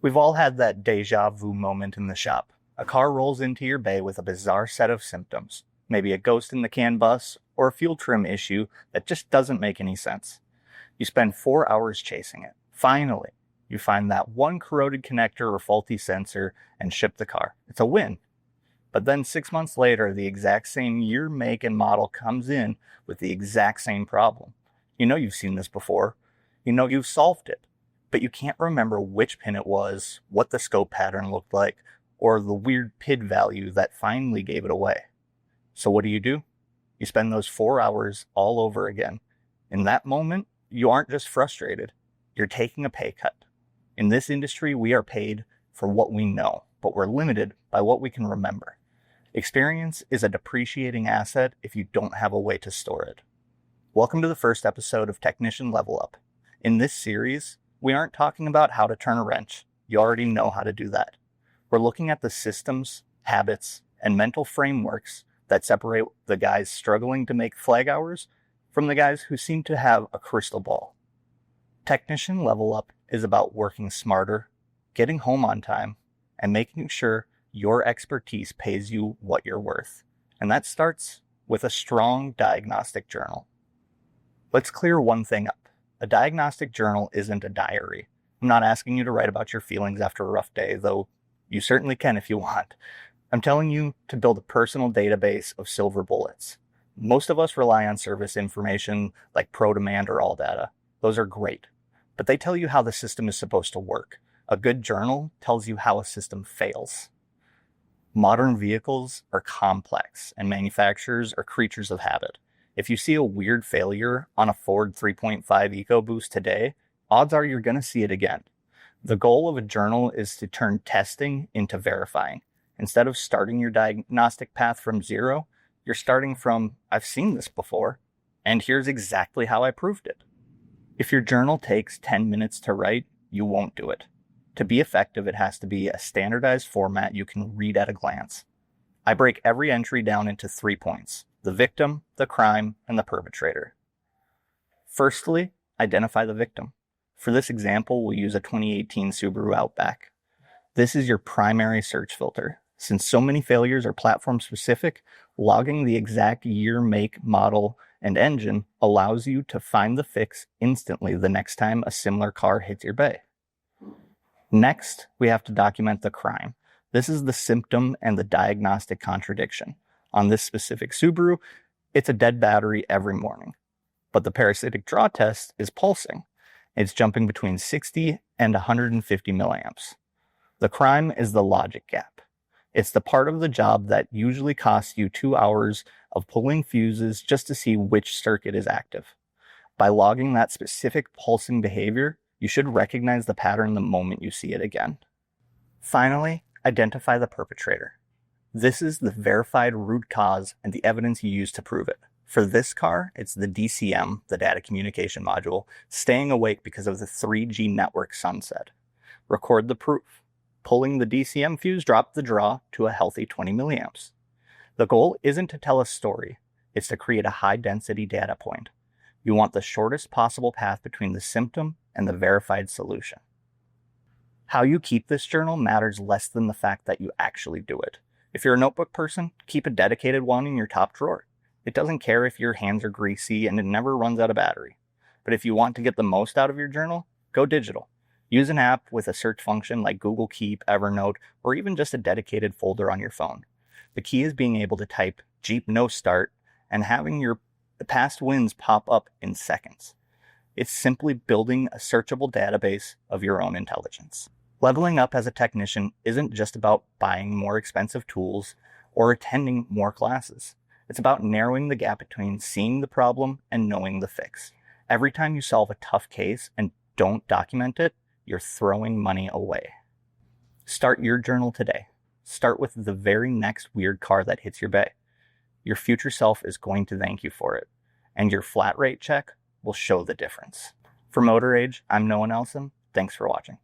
We've all had that deja vu moment in the shop. A car rolls into your bay with a bizarre set of symptoms, maybe a ghost in the CAN bus, or a fuel trim issue that just doesn't make any sense. You spend 4 hours chasing it. Finally, you find that one corroded connector or faulty sensor and ship the car. It's a win. But then 6 months later, the exact same year, make, and model comes in with the exact same problem. You know you've seen this before. You know you've solved it. But you can't remember which pin it was, what the scope pattern looked like, or the weird PID value that finally gave it away. So what do? You spend those 4 hours all over again. In that moment, you aren't just frustrated. You're taking a pay cut. In this industry, we are paid for what we know, but we're limited by what we can remember. Experience is a depreciating asset if you don't have a way to store it. Welcome to the first episode of Technician Level Up. In this series, we aren't talking about how to turn a wrench. You already know how to do that. We're looking at the systems, habits, and mental frameworks that separate the guys struggling to make flag hours from the guys who seem to have a crystal ball. Technician Level Up is about working smarter, getting home on time, and making sure your expertise pays you what you're worth. And that starts with a strong diagnostic journal. Let's clear one thing up. A diagnostic journal isn't a diary. I'm not asking you to write about your feelings after a rough day, though you certainly can if you want. I'm telling you to build a personal database of silver bullets. Most of us rely on service information like ProDemand or AllData. Those are great, but they tell you how the system is supposed to work. A good journal tells you how a system fails. Modern vehicles are complex, and manufacturers are creatures of habit. If you see a weird failure on a Ford 3.5 EcoBoost today, odds are you're going to see it again. The goal of a journal is to turn testing into verifying. Instead of starting your diagnostic path from zero, you're starting from, I've seen this before, and here's exactly how I proved it. If your journal takes 10 minutes to write, you won't do it. To be effective, it has to be a standardized format you can read at a glance. I break every entry down into 3 points: the victim, the crime, and the perpetrator. Firstly, identify the victim. For this example, we'll use a 2018 Subaru Outback. This is your primary search filter. Since so many failures are platform-specific, logging the exact year, make, model, and engine allows you to find the fix instantly the next time a similar car hits your bay. Next, we have to document the crime. This is the symptom and the diagnostic contradiction. On this specific Subaru, it's a dead battery every morning. But the parasitic draw test is pulsing. It's jumping between 60 and 150 milliamps. The crime is the logic gap. It's the part of the job that usually costs you 2 hours of pulling fuses just to see which circuit is active. By logging that specific pulsing behavior, you should recognize the pattern the moment you see it again. Finally, identify the perpetrator. This is the verified root cause and the evidence you use to prove it. For this car, it's the DCM, the data communication module, staying awake because of the 3G network sunset. Record the proof. Pulling the DCM fuse dropped the draw to a healthy 20 milliamps. The goal isn't to tell a story, it's to create a high-density data point. You want the shortest possible path between the symptom and the verified solution. How you keep this journal matters less than the fact that you actually do it. If you're a notebook person, keep a dedicated one in your top drawer. It doesn't care if your hands are greasy and it never runs out of battery. But if you want to get the most out of your journal, go digital. Use an app with a search function like Google Keep, Evernote, or even just a dedicated folder on your phone. The key is being able to type Jeep No Start and having your past wins pop up in seconds. It's simply building a searchable database of your own intelligence. Leveling up as a technician isn't just about buying more expensive tools or attending more classes. It's about narrowing the gap between seeing the problem and knowing the fix. Every time you solve a tough case and don't document it, you're throwing money away. Start your journal today. Start with the very next weird car that hits your bay. Your future self is going to thank you for it, and your flat rate check will show the difference. For Motor Age, I'm Noah Nelson. Thanks for watching.